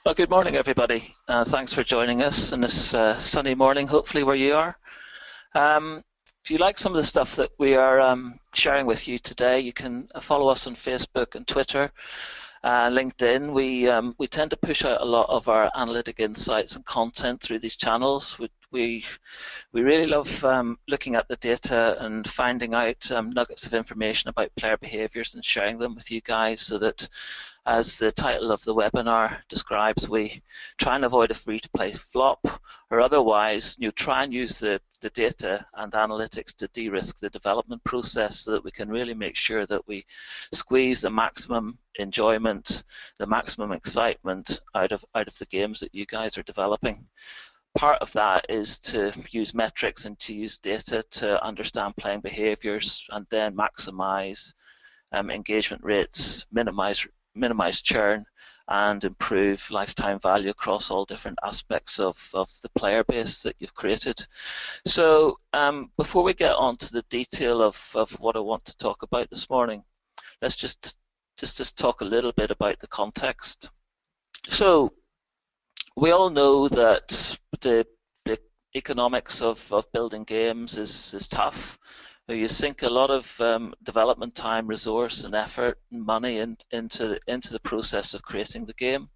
Well, good morning, everybody. Thanks for joining us on this sunny morning, hopefully where you are. If you like some of the stuff that we are sharing with you today, you can follow us on Facebook and Twitter, LinkedIn. We tend to push out a lot of our analytic insights and content through these channels. We really love looking at the data and finding out nuggets of information about player behaviours and sharing them with you guys, so that, as the title of the webinar describes, we try and avoid a free-to-play flop, or otherwise try and use the data and analytics to de-risk the development process, so that we can really make sure that we squeeze the maximum enjoyment, the maximum excitement out of the games that you guys are developing. Part of that is to use metrics and to use data to understand playing behaviours and then maximize engagement rates, minimize churn, and improve lifetime value across all different aspects of the player base that you've created. So before we get on to the detail of what I want to talk about this morning, let's just talk a little bit about the context. So we all know that the economics of building games is tough. You sink a lot of development time, resource, and effort and money into the process of creating the game.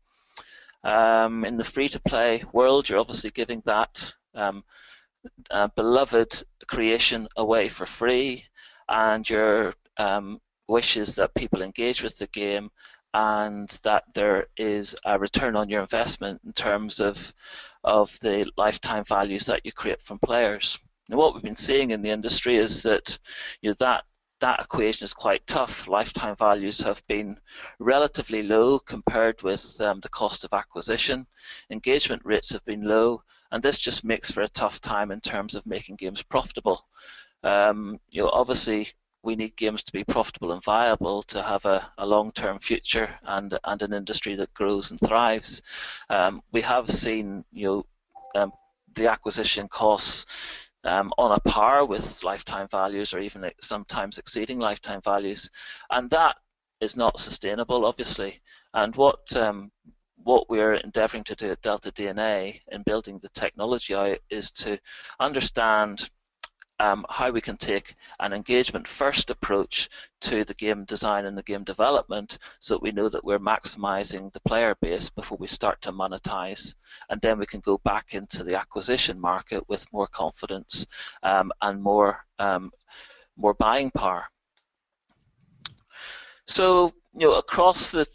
In the free-to-play world, you're obviously giving that beloved creation away for free, and your wish is that people engage with the game and that there is a return on your investment in terms of the lifetime values that you create from players. And what we've been seeing in the industry is that that equation is quite tough. Lifetime values have been relatively low compared with the cost of acquisition. Engagement rates have been low, and this just makes for a tough time in terms of making games profitable. Obviously, we need games to be profitable and viable to have a long-term future and an industry that grows and thrives. We have seen the acquisition costs on a par with lifetime values, or even sometimes exceeding lifetime values, and that is not sustainable, obviously. And what we're endeavouring to do at deltaDNA in building the technology out is to understand how we can take an engagement-first approach to the game design and the game development, so that we know that we're maximizing the player base before we start to monetize, and then we can go back into the acquisition market with more confidence and more buying power. So, across the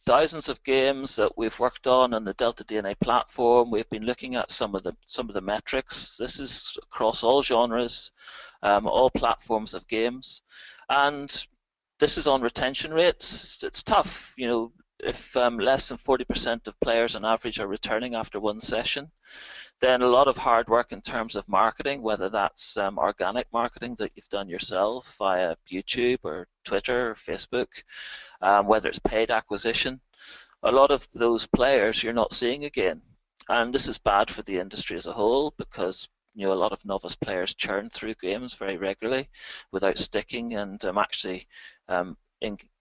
thousands of games that we've worked on the deltaDNA platform, we've been looking at some of the metrics. This is across all genres, all platforms of games, and this is on retention rates. It's tough, if less than 40% of players on average are returning after one session, then a lot of hard work in terms of marketing, whether that's organic marketing that you've done yourself via YouTube or Twitter or Facebook, whether it's paid acquisition. A lot of those players you're not seeing again. And this is bad for the industry as a whole, because a lot of novice players churn through games very regularly without sticking and actually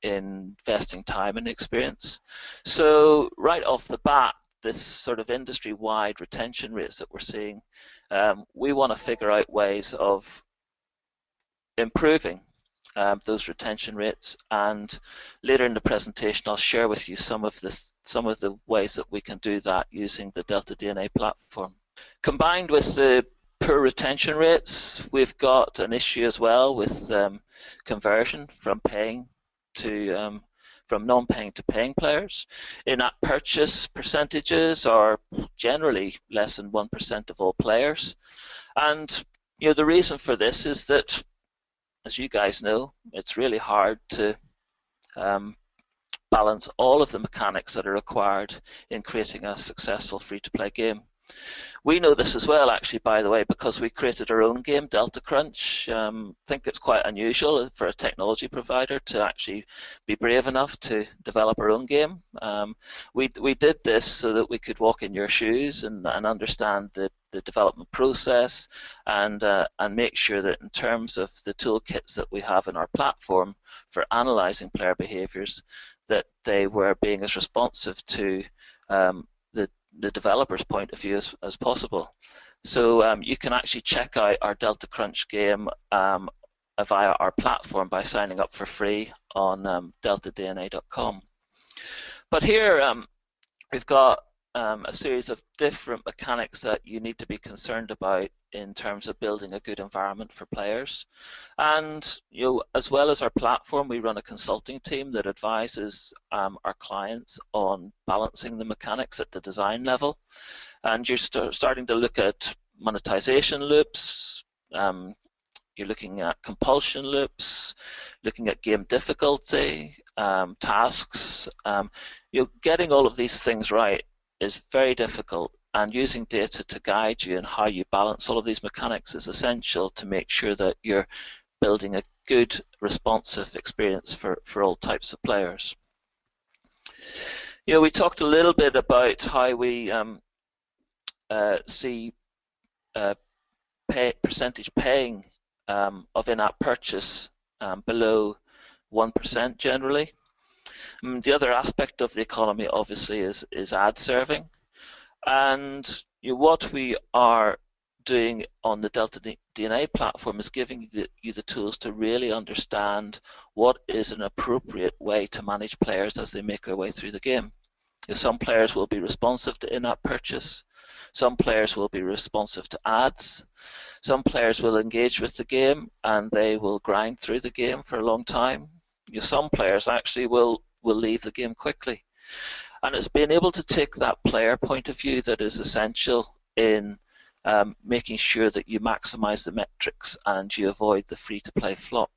investing time and experience. So right off the bat, this sort of industry-wide retention rates that we're seeing, we want to figure out ways of improving those retention rates, and later in the presentation I'll share with you some of the ways that we can do that using the deltaDNA platform. Combined with the poor retention rates, we've got an issue as well with conversion from non-paying to paying players. In-app purchase percentages are generally less than 1% of all players, and the reason for this is that, as you guys know, it's really hard to balance all of the mechanics that are required in creating a successful free-to-play game. We know this as well, actually, by the way, because we created our own game, Delta Crunch. I think it's quite unusual for a technology provider to actually be brave enough to develop our own game. We did this so that we could walk in your shoes and understand the development process, and make sure that in terms of the toolkits that we have in our platform for analyzing player behaviors, that they were being as responsive to the developer's point of view as possible. So you can actually check out our Delta Crunch game via our platform by signing up for free on deltaDNA.com. But here we've got a series of different mechanics that you need to be concerned about in terms of building a good environment for players. And as well as our platform, we run a consulting team that advises our clients on balancing the mechanics at the design level. And you're starting to look at monetization loops, you're looking at compulsion loops, looking at game difficulty, tasks. Getting all of these things right is very difficult, and using data to guide you in how you balance all of these mechanics is essential to make sure that you're building a good, responsive experience for all types of players. We talked a little bit about how we see percentage paying of in-app purchase below 1% generally. The other aspect of the economy obviously is ad serving, and what we are doing on the deltaDNA platform is giving you the tools to really understand what is an appropriate way to manage players as they make their way through the game. Some players will be responsive to in-app purchase, some players will be responsive to ads, some players will engage with the game and they will grind through the game for a long time. Some players actually will leave the game quickly. And it's being able to take that player point of view that is essential in making sure that you maximize the metrics and you avoid the free-to-play flop.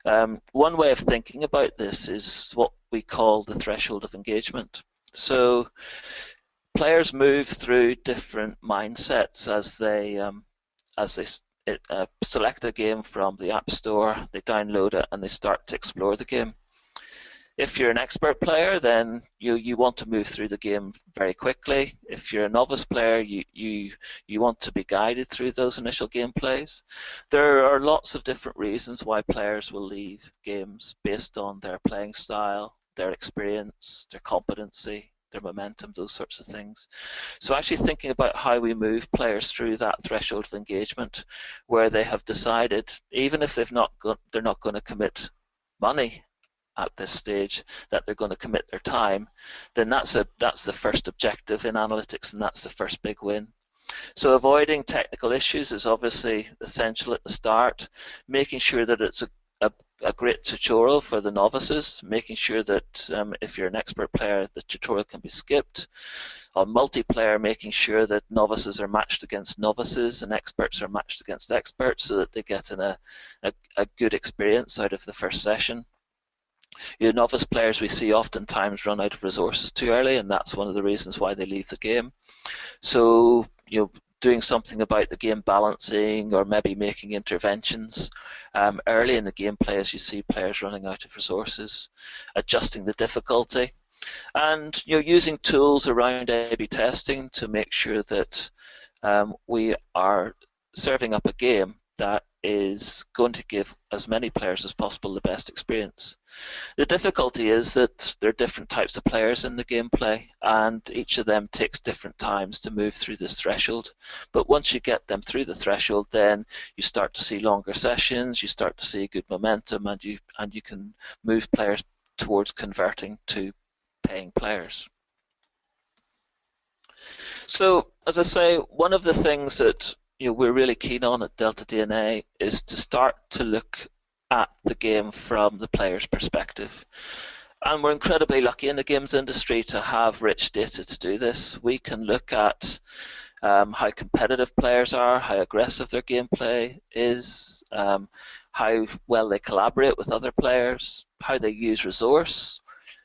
One way of thinking about this is what we call the threshold of engagement. So players move through different mindsets as they select a game from the App Store, they download it, and they start to explore the game. If you're an expert player, then you want to move through the game very quickly. If you're a novice player, you want to be guided through those initial gameplays. There are lots of different reasons why players will leave games based on their playing style, their experience, their competency, their momentum, those sorts of things. So actually thinking about how we move players through that threshold of engagement, where they have decided, even if they're not going to commit money at this stage, that they're going to commit their time, then that's the first objective in analytics, and that's the first big win. So avoiding technical issues is obviously essential at the start, making sure that it's a great tutorial for the novices, making sure that if you're an expert player, the tutorial can be skipped. On multiplayer, making sure that novices are matched against novices and experts are matched against experts so that they get a good experience out of the first session. Novice players we see oftentimes run out of resources too early, and that's one of the reasons why they leave the game. So doing something about the game balancing, or maybe making interventions early in the gameplay as you see players running out of resources, adjusting the difficulty, and using tools around A/B testing to make sure that we are serving up a game that is going to give as many players as possible the best experience. The difficulty is that there are different types of players in the gameplay, and each of them takes different times to move through this threshold. But once you get them through the threshold, then you start to see longer sessions, you start to see good momentum, and you can move players towards converting to paying players. So, as I say, one of the things that we're really keen on at deltaDNA is to start to look at the game from the player's perspective. And we're incredibly lucky in the games industry to have rich data to do this. We can look at how competitive players are, how aggressive their gameplay is, how well they collaborate with other players, how they use resource,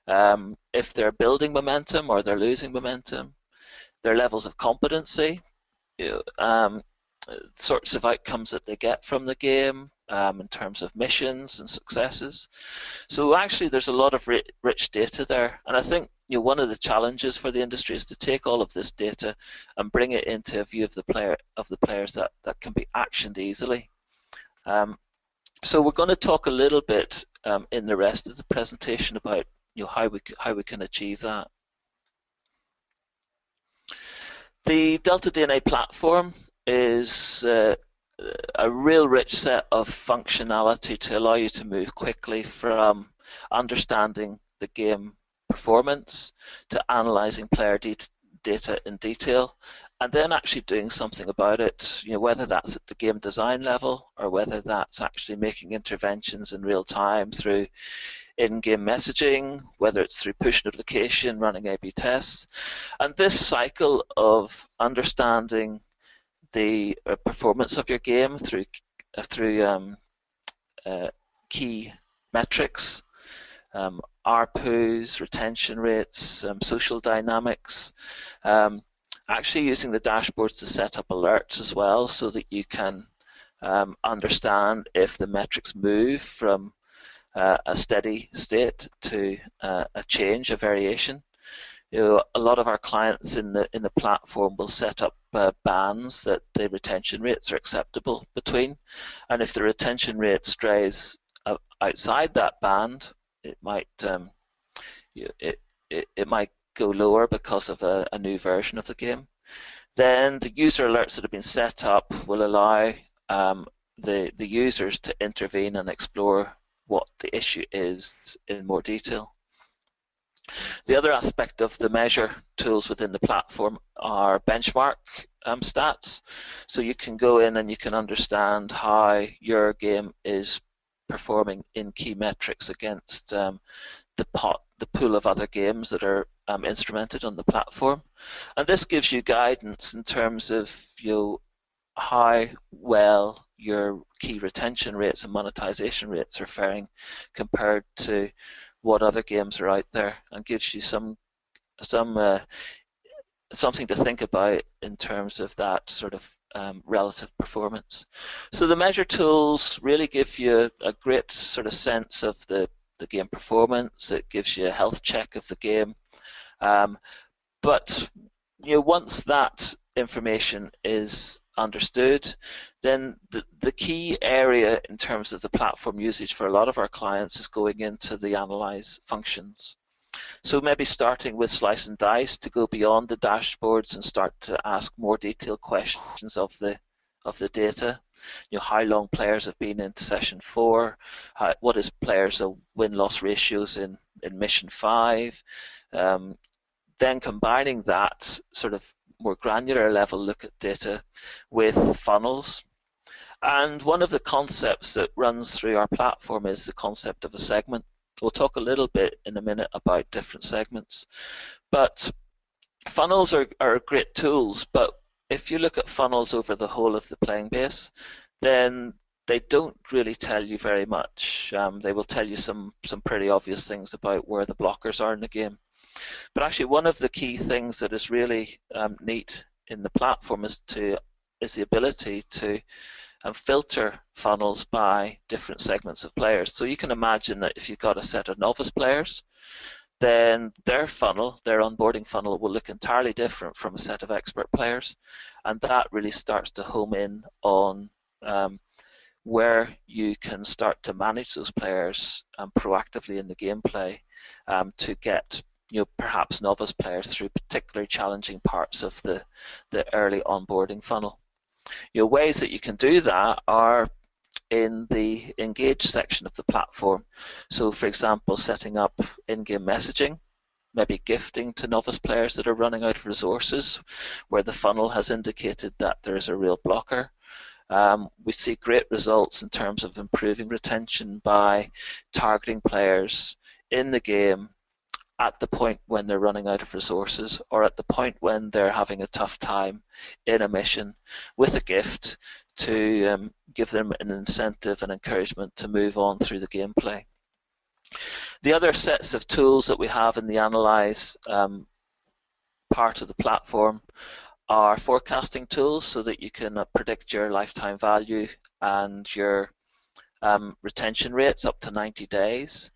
if they're building momentum or they're losing momentum, their levels of competency, sorts of outcomes that they get from the game in terms of missions and successes. So actually there's a lot of rich data there, and I think one of the challenges for the industry is to take all of this data and bring it into a view of the players that can be actioned easily. So we're going to talk a little bit in the rest of the presentation about how we can achieve that. The deltaDNA platform is a real rich set of functionality to allow you to move quickly from understanding the game performance to analyzing player data in detail, and then actually doing something about it, whether that's at the game design level or whether that's actually making interventions in real time through in-game messaging, whether it's through push notification, running A/B tests. And this cycle of understanding the performance of your game through key metrics, ARPUs, retention rates, social dynamics, actually using the dashboards to set up alerts as well, so that you can understand if the metrics move from a steady state to a change, a variation. A lot of our clients in the platform will set up bands that the retention rates are acceptable between, and if the retention rate strays outside that band, it might it might go lower because of a new version of the game. Then the user alerts that have been set up will allow the users to intervene and explore what the issue is in more detail. The other aspect of the measure tools within the platform are benchmark stats. So you can go in and you can understand how your game is performing in key metrics against the pool of other games that are instrumented on the platform. And this gives you guidance in terms of how well your key retention rates and monetization rates are faring compared to what other games are out there, and gives you something to think about in terms of that sort of relative performance. So the measure tools really give you a great sort of sense of the game performance. It gives you a health check of the game, but once that information is understood, then the key area in terms of the platform usage for a lot of our clients is going into the analyze functions. So maybe starting with slice and dice to go beyond the dashboards and start to ask more detailed questions of the data. How long players have been in session 4, what is players' win-loss ratios in mission 5, then combining that sort of more granular level look at data with funnels. And one of the concepts that runs through our platform is the concept of a segment. We'll talk a little bit in a minute about different segments. But funnels are great tools, but if you look at funnels over the whole of the playing base, then they don't really tell you very much. They will tell you some pretty obvious things about where the blockers are in the game. But actually, one of the key things that is really neat in the platform is the ability to filter funnels by different segments of players. So you can imagine that if you've got a set of novice players, then their funnel, their onboarding funnel, will look entirely different from a set of expert players, and that really starts to home in on where you can start to manage those players proactively in the gameplay to get perhaps novice players through particularly challenging parts of the early onboarding funnel. Ways that you can do that are in the engage section of the platform. So for example, setting up in-game messaging, maybe gifting to novice players that are running out of resources where the funnel has indicated that there is a real blocker. We see great results in terms of improving retention by targeting players in the game at the point when they're running out of resources or at the point when they're having a tough time in a mission with a gift to give them an incentive and encouragement to move on through the gameplay. The other sets of tools that we have in the Analyze part of the platform are forecasting tools so that you can predict your lifetime value and your retention rates up to 90 days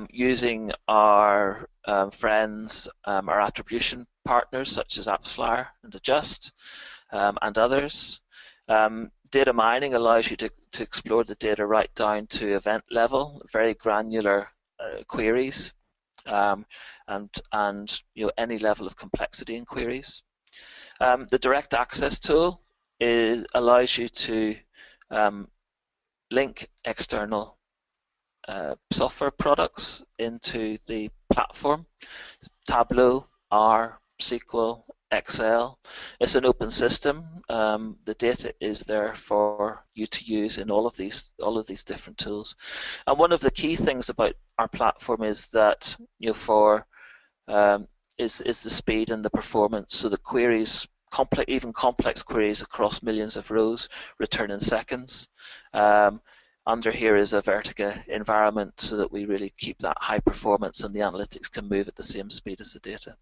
using our friends, our attribution partners such as AppsFlyer and Adjust and others. Data mining allows you to explore the data right down to event level, very granular queries and any level of complexity in queries. The direct access tool allows you to link external software products into the platform. Tableau, R, SQL, Excel. It's an open system. The data is there for you to use in all of these different tools. And one of the key things about our platform is that is the speed and the performance. So the queries, even complex queries across millions of rows, return in seconds. Under here is a Vertica environment so that we really keep that high performance and the analytics can move at the same speed as the data.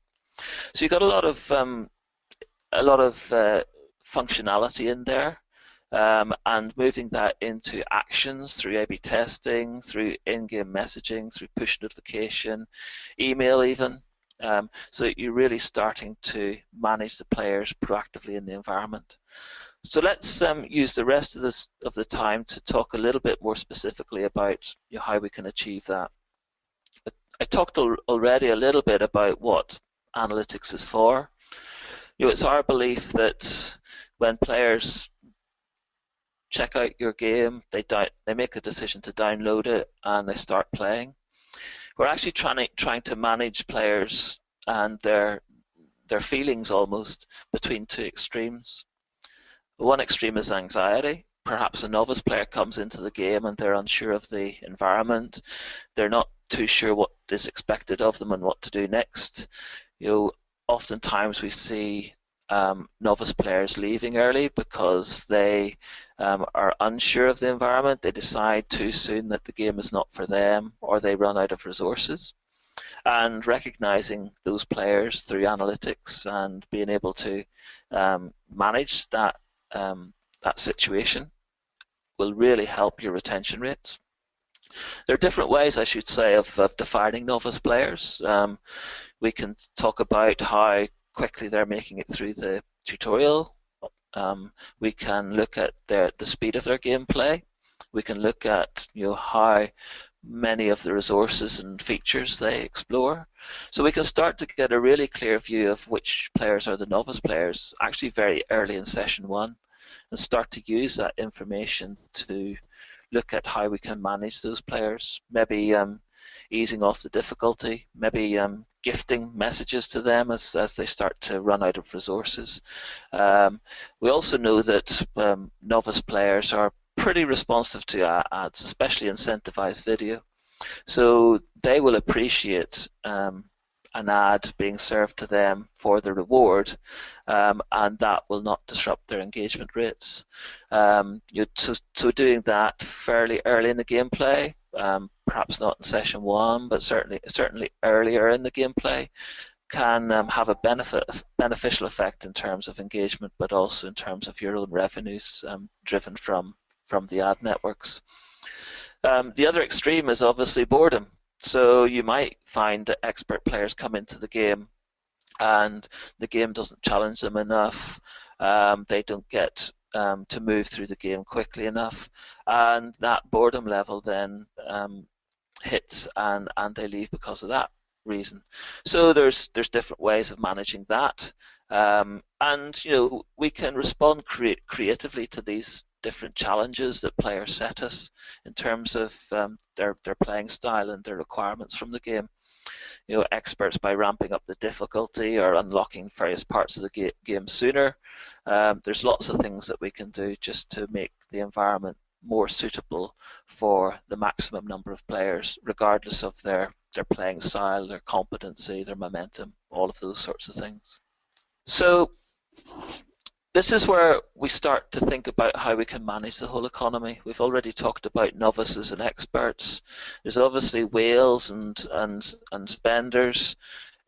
So you've got a lot of functionality in there, and moving that into actions through A/B testing, through in-game messaging, through push notification, email even. So you're really starting to manage the players proactively in the environment. So let's use the rest of the time to talk a little bit more specifically about how we can achieve that. I talked already a little bit about what analytics is for. It's our belief that when players check out your game, they make a decision to download it and they start playing. We're actually trying to manage players and their feelings almost between two extremes. One extreme is anxiety. Perhaps a novice player comes into the game and they're unsure of the environment. They're not too sure what is expected of them and what to do next. Oftentimes we see novice players leaving early because they are unsure of the environment. They decide too soon that the game is not for them, or they run out of resources. And recognizing those players through analytics and being able to manage that situation will really help your retention rates. There are different ways, I should say, of defining novice players. We can talk about how quickly they're making it through the tutorial. We can look at the speed of their gameplay. We can look at how many of the resources and features they explore. So we can start to get a really clear view of which players are the novice players actually very early in session one, and start to use that information to look at how we can manage those players, maybe easing off the difficulty, maybe gifting messages to them as they start to run out of resources. We also know that novice players are pretty responsive to ads, especially incentivized video. So they will appreciate an ad being served to them for the reward, and that will not disrupt their engagement rates. So doing that fairly early in the gameplay, perhaps not in session one, but certainly earlier in the gameplay, can have a beneficial effect in terms of engagement, but also in terms of your own revenues driven from the ad networks. The other extreme is obviously boredom. So you might find that expert players come into the game and the game doesn't challenge them enough. They don't get to move through the game quickly enough, and that boredom level then hits and they leave because of that reason. So there's different ways of managing that, and we can respond creatively to these different challenges that players set us in terms of their playing style and their requirements from the game. Experts by ramping up the difficulty or unlocking various parts of the game sooner. There's lots of things that we can do just to make the environment more suitable for the maximum number of players, regardless of their playing style, their competency, their momentum, all of those sorts of things. So this is where we start to think about how we can manage the whole economy. We've already talked about novices and experts. There's obviously whales and spenders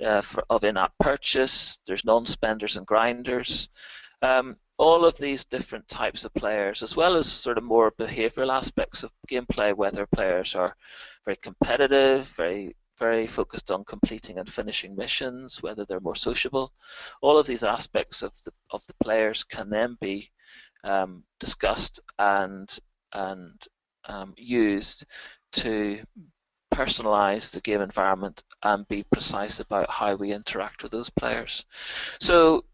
of in-app purchase. There's non-spenders and grinders. All of these different types of players, as well as sort of more behavioral aspects of gameplay, whether players are very competitive, very focused on completing and finishing missions, whether they're more sociable. All of these aspects of the players can then be discussed and used to personalize the game environment and be precise about how we interact with those players. So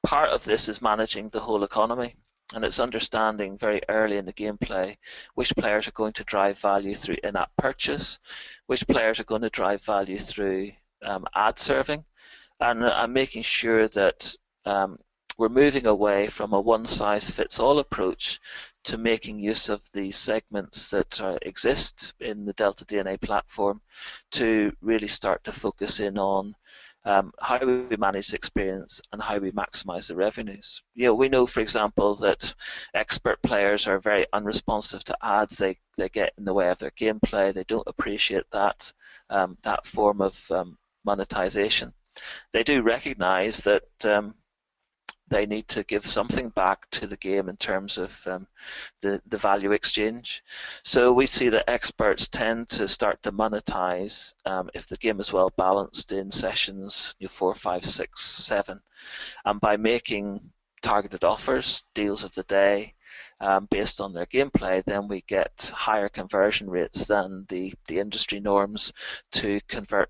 part of this is managing the whole economy, and it's understanding very early in the gameplay which players are going to drive value through in-app purchase, which players are going to drive value through ad serving, and making sure that we're moving away from a one-size-fits-all approach to making use of the segments that exist in the deltaDNA platform to really start to focus in on how we manage the experience and how we maximize the revenues. We know, for example, that expert players are very unresponsive to ads. They get in the way of their gameplay. They don't appreciate that form of monetization. They do recognize that they need to give something back to the game in terms of the value exchange. So we see that experts tend to start to monetize if the game is well balanced in sessions 4, 5, 6, 7, and by making targeted offers, deals of the day, based on their gameplay, then we get higher conversion rates than the industry norms to convert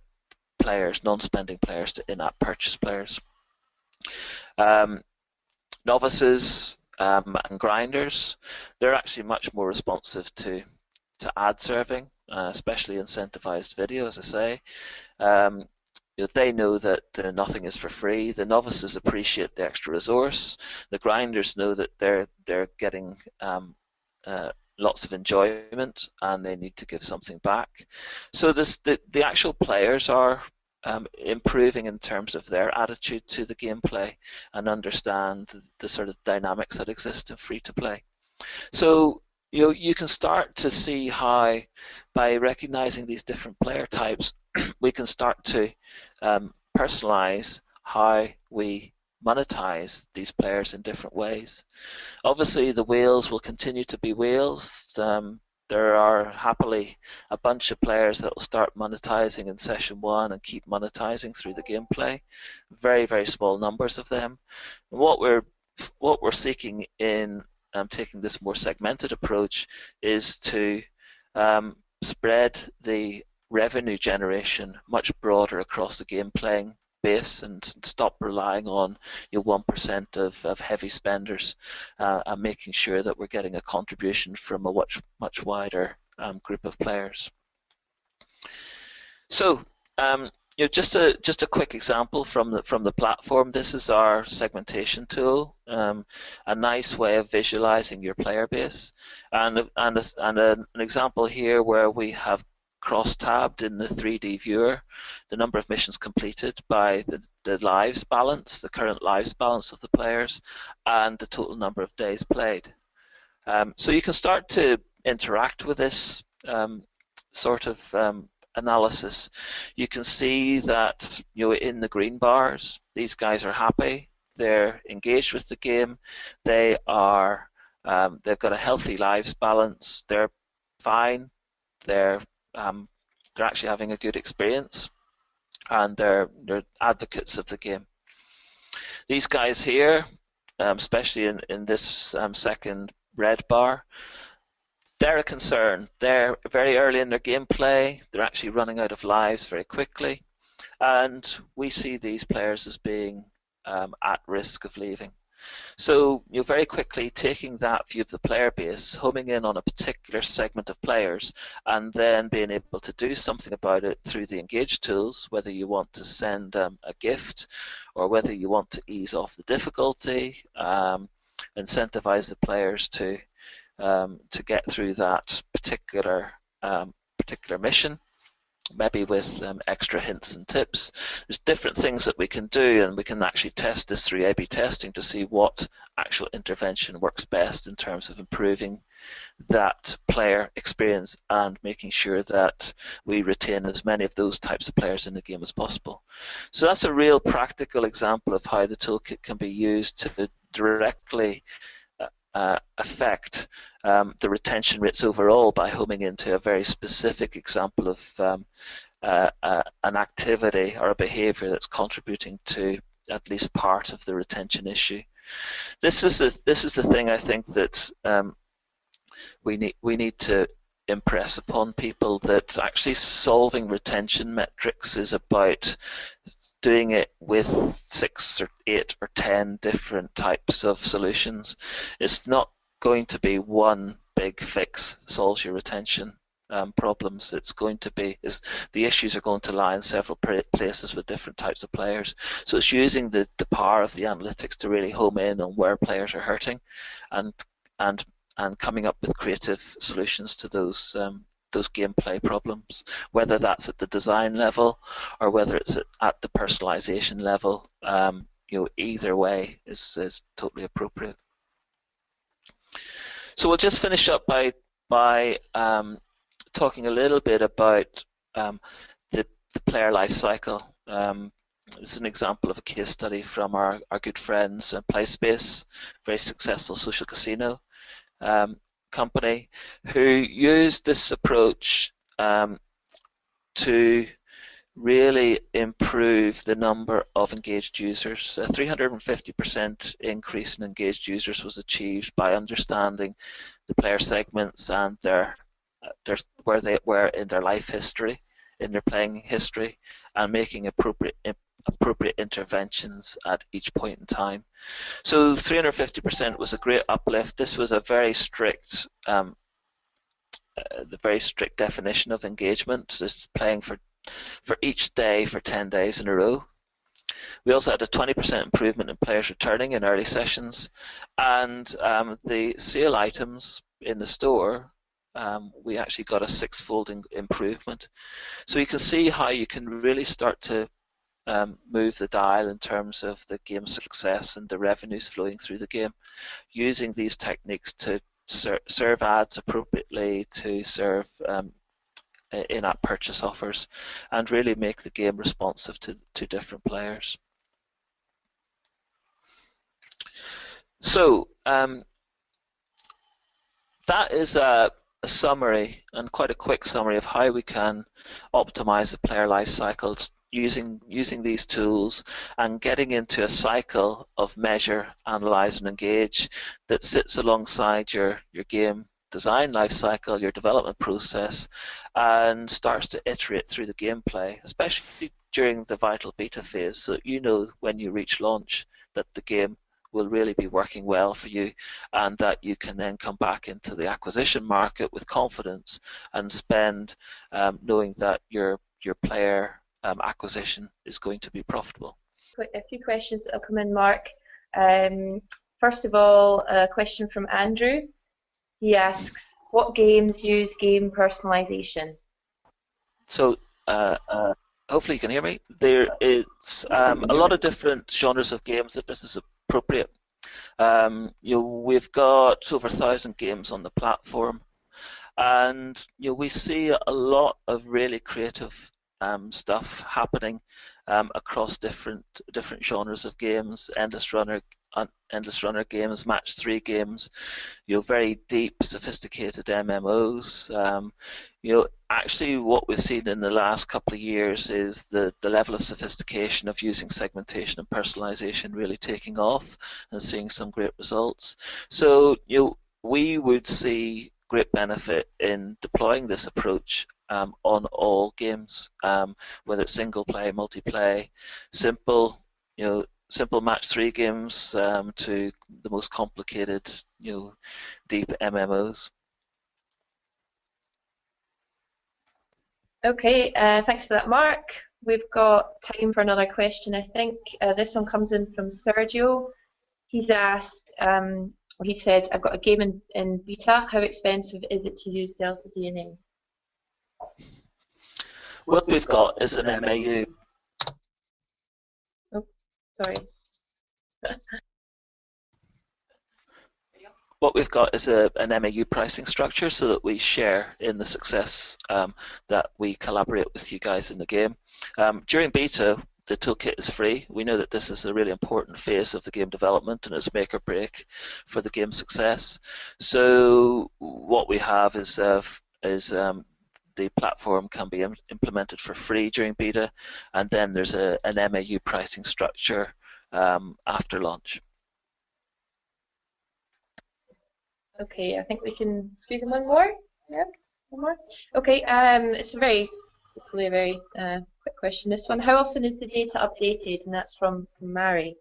players, non-spending players, to in-app purchase players. Novices and grinders, they're actually much more responsive to ad serving, especially incentivized video, as I say. They know that nothing is for free. The novices appreciate the extra resource. The grinders know that they're getting lots of enjoyment and they need to give something back. So the actual players are improving in terms of their attitude to the gameplay and understand the sort of dynamics that exist in free-to-play. So you can start to see how, by recognizing these different player types, we can start to personalize how we monetize these players in different ways. Obviously, the whales will continue to be whales. There are happily a bunch of players that will start monetizing in session 1 and keep monetizing through the gameplay. Very, very small numbers of them. And what we're seeking in taking this more segmented approach is to spread the revenue generation much broader across the game playing base and stop relying on 1% of heavy spenders, and making sure that we're getting a contribution from a much wider group of players. So just a quick example from the platform. This is our segmentation tool, a nice way of visualizing your player base, and an example here where we have cross-tabbed in the 3D viewer the number of missions completed by the lives balance, the current lives balance of the players, and the total number of days played. So you can start to interact with this sort of analysis. You can see that in the green bars, these guys are happy, they're engaged with the game, they've got a healthy lives balance, they're fine, they're actually having a good experience, and they're advocates of the game. These guys here, especially in this second red bar, they're a concern. They're very early in their gameplay, they're actually running out of lives very quickly, and we see these players as being at risk of leaving. So very quickly taking that view of the player base, homing in on a particular segment of players, and then being able to do something about it through the engage tools, whether you want to send a gift or whether you want to ease off the difficulty, incentivize the players to get through that particular mission, maybe with extra hints and tips. There's different things that we can do, and we can actually test this through A/B testing to see what actual intervention works best in terms of improving that player experience and making sure that we retain as many of those types of players in the game as possible. So that's a real practical example of how the toolkit can be used to directly affect the retention rates overall by homing into a very specific example of an activity or a behavior that's contributing to at least part of the retention issue. This is the thing I think that we need to impress upon people, that actually solving retention metrics is about doing it with 6 or 8 or 10 different types of solutions. It's not going to be one big fix solves your retention problems. It's going to be the issues are going to lie in several places with different types of players. So it's using the power of the analytics to really home in on where players are hurting, and coming up with creative solutions to those gameplay problems, whether that's at the design level or whether it's at the personalization level. Either way is totally appropriate. So we'll just finish up by talking a little bit about the player life cycle. This is an example of a case study from our good friends PlaySpace, very successful social casino company, who used this approach to really improve the number of engaged users. A 350% increase in engaged users was achieved by understanding the player segments and where they were in their life history, in their playing history, and making appropriate interventions at each point in time. So 350% was a great uplift. This was a very strict definition of engagement, just playing for each day for 10 days in a row. We also had a 20% improvement in players returning in early sessions, and the sale items in the store, we actually got a 6-fold improvement. So you can see how you can really start to move the dial in terms of the game success and the revenues flowing through the game, using these techniques to serve ads appropriately, to serve in-app purchase offers, and really make the game responsive to different players. So that is a summary, and quite a quick summary, of how we can optimize the player life cycles using these tools, and getting into a cycle of measure, analyze, and engage that sits alongside your game design life cycle, your development process, and starts to iterate through the gameplay, especially during the vital beta phase, so that you know when you reach launch that the game will really be working well for you, and that you can then come back into the acquisition market with confidence and spend, knowing that your player acquisition is going to be profitable. A few questions that have come in, Mark. First of all, a question from Andrew. He asks, what games use game personalization? So hopefully you can hear me. There is a lot of different genres of games that this is appropriate. We've got over 1,000 games on the platform, and we see a lot of really creative stuff happening across different genres of games. Endless runner games, match 3 games, very deep, sophisticated MMOs. Actually what we've seen in the last couple of years is the level of sophistication of using segmentation and personalization really taking off and seeing some great results. So we would see great benefit in deploying this approach on all games, whether it's single play, multiplayer, simple match 3 games to the most complicated, deep MMOs. Okay, thanks for that, Mark. We've got time for another question, I think. This one comes in from Sergio. He's asked, he said, I've got a game in beta. How expensive is it to use deltaDNA? What we've got is an MAU. Oh, sorry. What we've got is an MAU pricing structure, so that we share in the success that we collaborate with you guys in the game. During beta, the toolkit is free. We know that this is a really important phase of the game development, and it's make or break for the game's success. So what we have is the platform can be implemented for free during beta, and then there's an MAU pricing structure after launch. Okay, I think we can squeeze in one more. Yeah, one more. Okay, it's hopefully a very quick question, this one. How often is the data updated? And that's from Mary.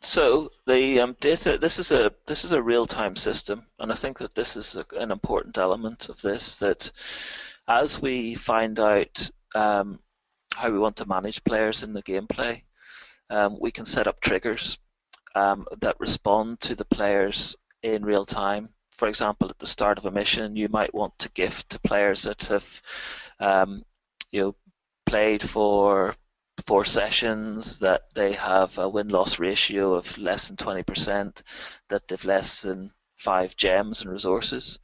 So the data, this is a real-time system, and I think that this is an important element of this. That as we find out how we want to manage players in the gameplay, we can set up triggers that respond to the players in real time. For example, at the start of a mission, you might want to gift to players that have, played for 4 sessions, that they have a win-loss ratio of less than 20%, that they've less than 5 gems and resources.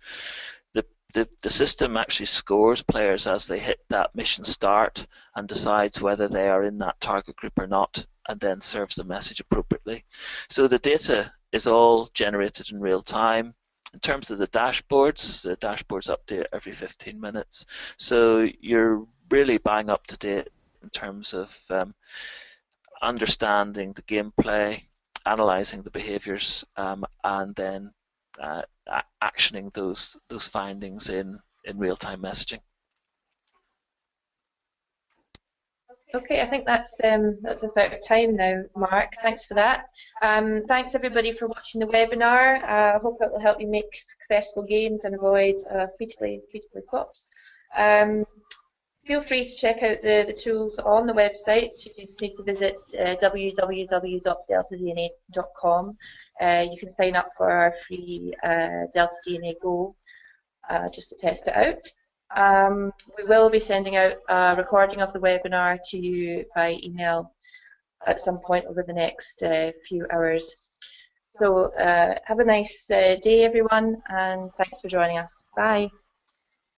The system actually scores players as they hit that mission start and decides whether they are in that target group or not, and then serves the message appropriately. So the data is all generated in real time. In terms of the dashboards update every 15 minutes. So you're really bang up to date in terms of understanding the gameplay, analysing the behaviours, and then actioning those findings in real-time messaging. Okay, I think that's us out of time now, Mark. Thanks for that. Thanks everybody for watching the webinar. I hope it will help you make successful games and avoid free-to-play flops. Feel free to check out the tools on the website. You just need to visit www.deltaDNA.com. You can sign up for our free deltaDNA Go just to test it out. We will be sending out a recording of the webinar to you by email at some point over the next few hours. So have a nice day, everyone, and thanks for joining us. Bye.